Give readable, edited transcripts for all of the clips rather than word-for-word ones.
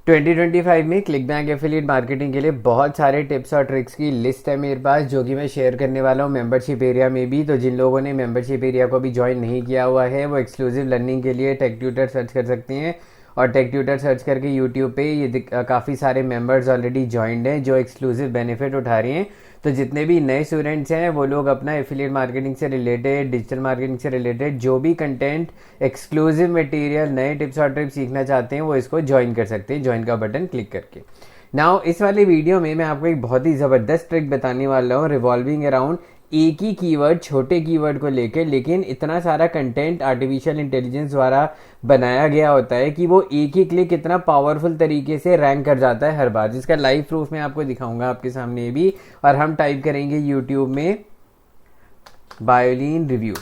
2025 में click bank affiliate marketing के लिए बहुत सारे टिप्स और ट्रिक्स की लिस्ट है मेरे पास, जो कि मैं शेयर करने वाला हूँ मेंबरशिप एरिया में भी। तो जिन लोगों ने मेंबरशिप एरिया को भी ज्वाइन नहीं किया हुआ है वो एक्सक्लूसिव लर्निंग के लिए टेक ट्यूटर सर्च कर सकते हैं। और टेक ट्यूटर सर्च करके यूट्यूब पे ये काफ़ी सारे मेंबर्स ऑलरेडी ज्वाइंड हैं जो एक्सक्लूसिव बेनिफिट उठा रहे हैं। तो जितने भी नए स्टूडेंट्स हैं वो लोग अपना एफिलिएट मार्केटिंग से रिलेटेड, डिजिटल मार्केटिंग से रिलेटेड जो भी कंटेंट, एक्सक्लूसिव मटेरियल, नए टिप्स और ट्रिक्स सीखना चाहते हैं वो इसको ज्वाइन कर सकते हैं, ज्वाइन का बटन क्लिक करके। नाउ इस वाले वीडियो में मैं आपको एक बहुत ही ज़बरदस्त ट्रिक बताने वाला हूँ रिवॉल्विंग अराउंड एक ही कीवर्ड, छोटे कीवर्ड को लेकर, लेकिन इतना सारा कंटेंट आर्टिफिशियल इंटेलिजेंस द्वारा बनाया गया होता है कि वो एक ही क्लिक इतना पावरफुल तरीके से रैंक कर जाता है हर बार, जिसका लाइव प्रूफ मैं आपको दिखाऊंगा आपके सामने भी। और हम टाइप करेंगे यूट्यूब में बायोलिन रिव्यू।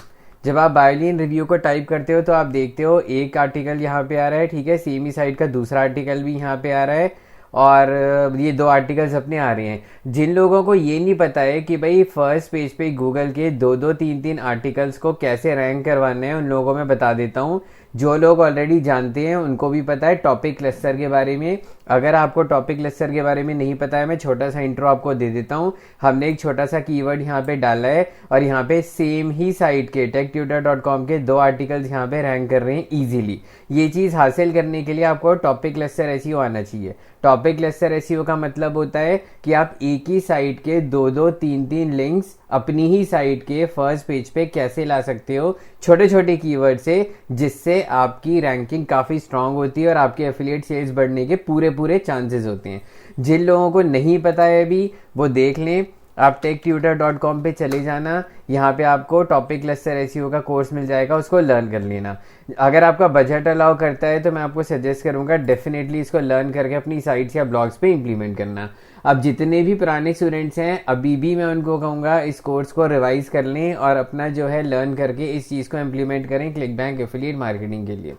जब आप बायोलिन रिव्यू को टाइप करते हो तो आप देखते हो एक आर्टिकल यहाँ पे आ रहा है, ठीक है, सेम ही साइट का दूसरा आर्टिकल भी यहाँ पे आ रहा है और ये दो आर्टिकल्स अपने आ रहे हैं। जिन लोगों को ये नहीं पता है कि भाई फर्स्ट पेज पे गूगल के दो दो तीन तीन आर्टिकल्स को कैसे रैंक करवाना है, उन लोगों को मैं बता देता हूँ। जो लोग ऑलरेडी जानते हैं उनको भी पता है टॉपिक क्लस्टर के बारे में। अगर आपको टॉपिक क्लस्टर के बारे में नहीं पता है, मैं छोटा सा इंट्रो आपको दे देता हूँ। हमने एक छोटा सा कीवर्ड यहाँ पे डाला है और यहाँ पे सेम ही साइट के techtutor.com के दो आर्टिकल्स यहाँ पे रैंक कर रहे हैं इजीली। ये चीज़ हासिल करने के लिए आपको टॉपिक क्लस्टर एसईओ आना चाहिए। टॉपिक क्लस्टर एसईओ का मतलब होता है कि आप एक ही साइट के दो दो तीन तीन लिंक्स अपनी ही साइट के फर्स्ट पेज पे कैसे ला सकते हो छोटे छोटे कीवर्ड से, जिससे आपकी रैंकिंग काफ़ी स्ट्रांग होती है और आपके एफिलिएट सेल्स बढ़ने के पूरे पूरे चांसेस होते हैं। जिन लोगों को नहीं पता है अभी वो देख लें, आप techtutor.com पे चले जाना, यहाँ पे आपको टॉपिक क्लस्टर एसईओ का कोर्स मिल जाएगा, उसको लर्न कर लेना। अगर आपका बजट अलाउ करता है तो मैं आपको सजेस्ट करूँगा डेफिनेटली इसको लर्न करके अपनी साइट्स या ब्लॉग्स पे इम्प्लीमेंट करना। अब जितने भी पुराने स्टूडेंट्स हैं अभी भी मैं उनको कहूँगा इस कोर्स को रिवाइज कर लें और अपना जो है लर्न करके इस चीज़ को इम्प्लीमेंट करें क्लिक बैंक एफिलिएट मार्केटिंग के लिए।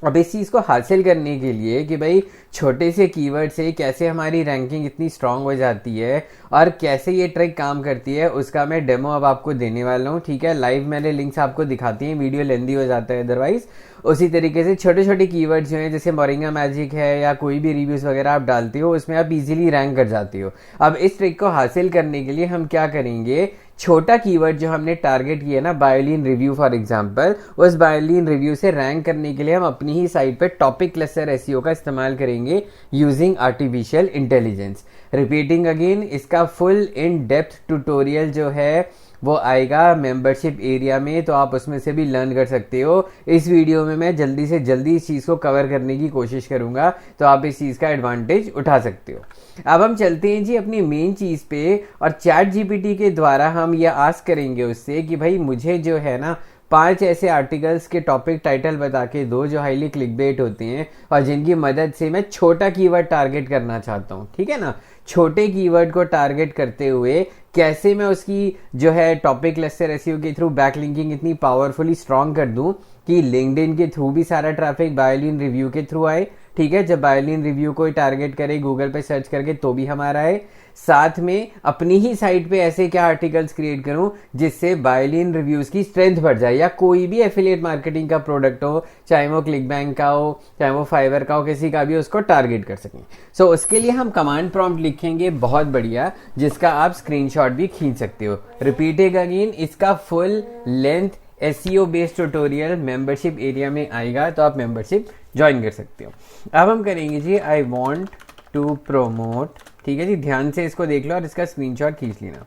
अब इस चीज़ को हासिल करने के लिए कि भाई छोटे से कीवर्ड से कैसे हमारी रैंकिंग इतनी स्ट्रांग हो जाती है और कैसे ये ट्रिक काम करती है, उसका मैं डेमो अब आपको देने वाला हूँ, ठीक है। लाइव मैंने लिंक्स आपको दिखाती हैं, वीडियो लेंदी हो जाता है अदरवाइज। उसी तरीके से छोटे छोटे कीवर्ड्स जो हैं जैसे मोरिंगा मैजिक है या कोई भी रिव्यूज़ वगैरह आप डालते हो उसमें आप इजीली रैंक कर जाते हो। अब इस ट्रिक को हासिल करने के लिए हम क्या करेंगे, छोटा कीवर्ड जो हमने टारगेट किया ना बायोलिन रिव्यू फॉर एग्जांपल, उस बायोलिन रिव्यू से रैंक करने के लिए हम अपनी ही साइट पे टॉपिक क्लस्टर एसईओ का इस्तेमाल करेंगे using artificial intelligence. Repeating again, इसका फुल इन डेप्थ ट्यूटोरियल जो है वो आएगा मेंबरशिप एरिया में, तो आप उसमें से भी लर्न कर सकते हो। इस वीडियो में मैं जल्दी से जल्दी इस चीज़ को कवर करने की कोशिश करूंगा, तो आप इस चीज़ का एडवांटेज उठा सकते हो। अब हम चलते हैं जी अपनी मेन चीज़ पे और चैट जीपीटी के द्वारा हम ये आस्क करेंगे उससे कि भाई मुझे जो है ना 5 ऐसे आर्टिकल्स के टॉपिक टाइटल बता के दो जो हाईली क्लिकबेट होते हैं और जिनकी मदद से मैं छोटा कीवर्ड टारगेट करना चाहता हूँ, ठीक है ना। छोटे कीवर्ड को टारगेट करते हुए कैसे मैं उसकी जो है टॉपिक क्लस्टर एसईओ के थ्रू बैकलिंकिंग इतनी पावरफुली स्ट्रांग कर दूं कि लिंक्डइन के थ्रू भी सारा ट्रैफिक बायोलिन रिव्यू के थ्रू आए, ठीक है। जब बायोलिन रिव्यू को टारगेट करे गूगल पे सर्च करके तो भी हमारा है। साथ में अपनी ही साइट पे ऐसे क्या आर्टिकल्स क्रिएट करूं जिससे बायोलिन रिव्यूज की स्ट्रेंथ बढ़ जाए, या कोई भी एफिलिएट मार्केटिंग का प्रोडक्ट हो, चाहे वो क्लिक बैंक का हो, चाहे वो फाइवर का हो, किसी का भी उसको टारगेट कर सकें। सो उसके लिए हम कमांड प्रॉम्प्ट लिखेंगे बहुत बढ़िया, जिसका आप स्क्रीनशॉट भी खींच सकते हो। रिपीटेड अगेन, इसका full length SEO based tutorial membership area में आएगा, तो आप मेंबरशिप ज्वाइन कर सकते हो। अब हम करेंगे जी आई वांट टू प्रोमोट, ठीक है जी, ध्यान से इसको देख लो और इसका स्क्रीनशॉट खींच लेना।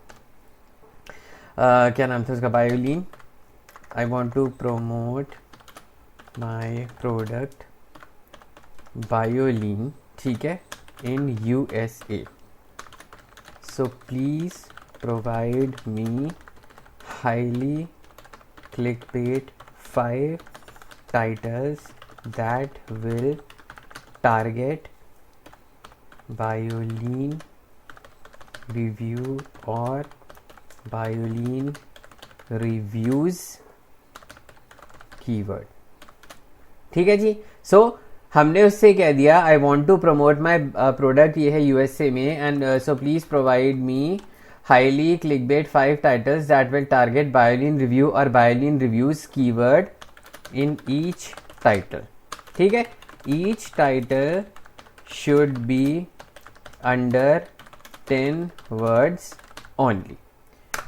क्या नाम था उसका, Biolin. I want to promote my product Biolin, ठीक है, in USA, so please provide me highly clickbait 5 titles that will target Biolin review और बायोलिन रिव्यूज कीवर्ड, ठीक है जी। सो हमने उससे कह दिया I want to promote my product, ये है यूएसए में, and so please provide me highly clickbait 5 titles that will target Biolin review और Biolin reviews keyword in each title, ठीक है। Each title should be under 10 words only.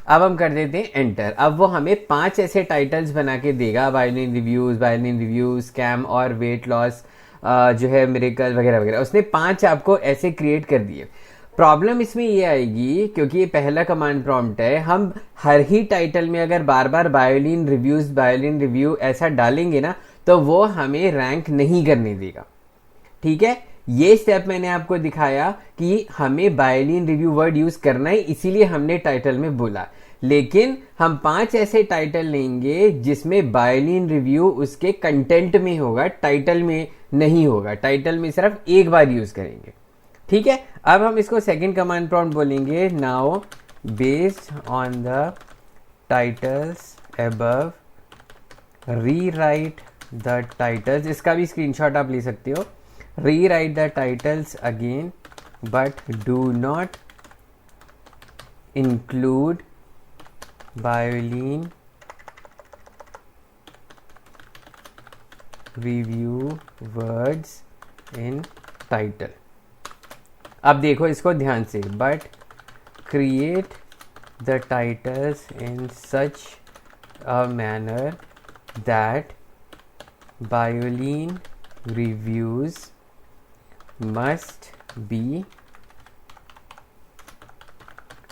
अब हम कर देते हैं एंटर। अब वो हमें 5 ऐसे टाइटल्स बना के देगा, वायलिन रिव्यूज, स्कैम और वेट लॉस जो है मिरेकल वगैरह वगैरह। उसने 5 आपको ऐसे क्रिएट कर दिए। प्रॉब्लम इसमें ये आएगी क्योंकि ये पहला कमांड प्रॉम्प्ट है, हम हर ही टाइटल में अगर बार बार वायलिन रिव्यू ऐसा डालेंगे ना तो वो हमें रैंक नहीं करने देगा। ठीक है, ये स्टेप मैंने आपको दिखाया कि हमें वायलिन रिव्यू वर्ड यूज करना है, इसीलिए हमने टाइटल में बोला। लेकिन हम 5 ऐसे टाइटल लेंगे जिसमें वायलिन रिव्यू उसके कंटेंट में होगा, टाइटल में नहीं होगा। टाइटल में सिर्फ एक बार यूज करेंगे। ठीक है, अब हम इसको सेकंड कमांड प्रॉम्प्ट बोलेंगे, now based on the titles above rewrite the titles. इसका भी स्क्रीनशॉट आप ले सकते हो। Rewrite the titles again but do not include violin review words in title. अब देखो इसको ध्यान से, but create the titles in such a manner that violin reviews must be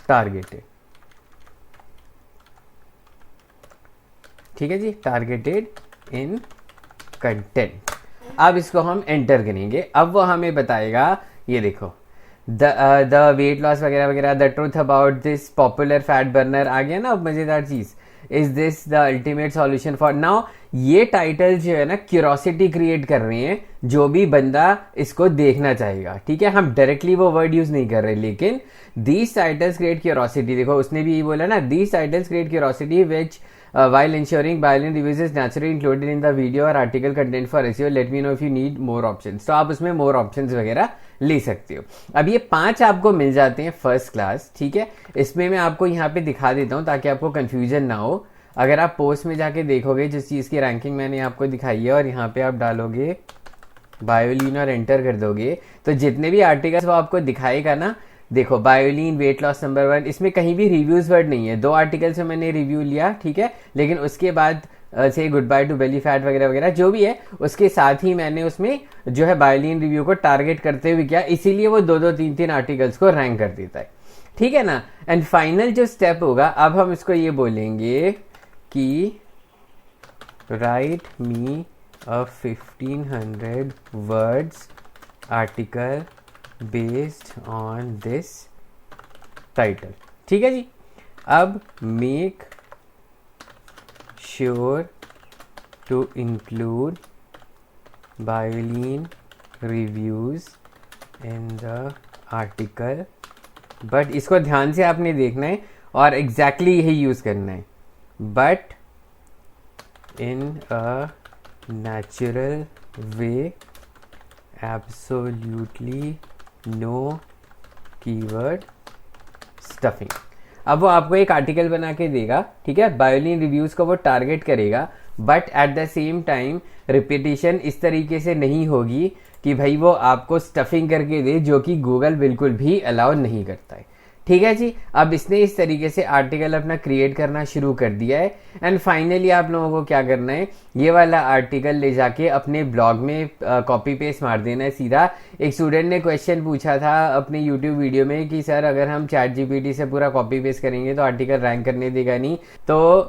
targeted. ठीक है जी, टारगेटेड इन कंटेंट। अब इसको हम एंटर करेंगे। अब वो हमें बताएगा, ये देखो, द वेट लॉस वगैरह वगैरह, the truth about this popular fat burner आ गया ना। अब मजेदार चीज, is this the ultimate solution for now. ये टाइटल जो है ना क्यूरोसिटी क्रिएट कर रहे हैं, जो भी बंदा इसको देखना चाहेगा। ठीक है, हम डायरेक्टली वो वर्ड यूज नहीं कर रहे, लेकिन दीज टाइटल्स क्रिएट क्यूरोसिटी। देखो उसने भी यही बोला ना, these titles create curiosity which while ensuring violin reviews is naturally included in the video or article content for SEO, let me know if you need more options। तो आप उसमें more options वगैरह ले सकते हो। अब ये 5 आपको मिल जाते हैं फर्स्ट क्लास। ठीक है, इसमें मैं आपको यहाँ पे दिखा देता हूँ ताकि आपको कंफ्यूजन ना हो। अगर आप पोस्ट में जाके देखोगे जिस चीज़ की रैंकिंग मैंने आपको दिखाई है और यहाँ पे आप डालोगे वायोलिन और एंटर कर दोगे तो जितने भी आर्टिकल्स वो आपको दिखाएगा ना। देखो वायोलिन वेट लॉस नंबर 1, इसमें कहीं भी रिव्यूज वर्ड नहीं है। 2 आर्टिकल से मैंने रिव्यू लिया, ठीक है, लेकिन उसके बाद से good bye to belly fat वगैरह वगैरह जो भी है, उसके साथ ही मैंने उसमें जो है वायोलिन रिव्यू को टारगेट करते हुए किया, इसीलिए वो 2-2 3-3 आर्टिकल्स को रैंक कर देता है। ठीक है ना। एंड फाइनल जो स्टेप होगा, अब हम इसको ये बोलेंगे कि write me a 1500 words article based on this title. ठीक है जी। अब make sure to include violin reviews in the article, but इसको ध्यान से आपने देखना है और एग्जैक्टली यही यूज करना है, but in a natural way, absolutely no keyword stuffing. अब वो आपको एक आर्टिकल बना के देगा, ठीक है, वायोलिन रिव्यूज को वो टारगेट करेगा, but at the same time repetition इस तरीके से नहीं होगी कि भाई वो आपको स्टफिंग करके दे, जो कि गूगल बिल्कुल भी अलाउ नहीं करता है। ठीक है जी। अब इसने इस तरीके से आर्टिकल अपना क्रिएट करना शुरू कर दिया है। एंड फाइनली आप लोगों को क्या करना है, ये वाला आर्टिकल ले जाके अपने ब्लॉग में कॉपी पेस्ट मार देना है सीधा। एक स्टूडेंट ने क्वेश्चन पूछा था अपने यूट्यूब वीडियो में कि सर अगर हम चैट जीपीटी से पूरा कॉपी पेस्ट करेंगे तो आर्टिकल रैंक करने देगा नहीं। तो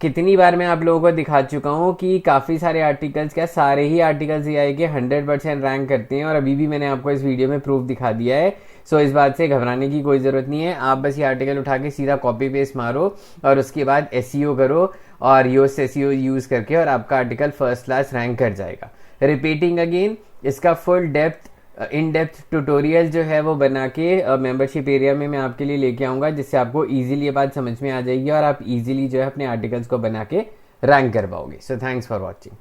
कितनी बार मैं आप लोगों को दिखा चुका हूँ कि काफ़ी सारे आर्टिकल्स, क्या सारे ही आर्टिकल्स AI के 100% रैंक करते हैं, और अभी भी मैंने आपको इस वीडियो में प्रूफ दिखा दिया है। सो इस बात से घबराने की कोई ज़रूरत नहीं है। आप बस ये आर्टिकल उठा के सीधा कॉपी पेस्ट मारो और उसके बाद SEO करो और योस SEO यूज़ करके, और आपका आर्टिकल फर्स्ट क्लास रैंक कर जाएगा। रिपीटिंग अगेन, इसका full depth in depth tutorial जो है वो बना के मेंबरशिप एरिया में मैं आपके लिए लेके आऊँगा, जिससे आपको इजीली ये बात समझ में आ जाएगी और आप इजीली जो है अपने आर्टिकल्स को बना के रैंक कर पाओगे। So thanks for watching.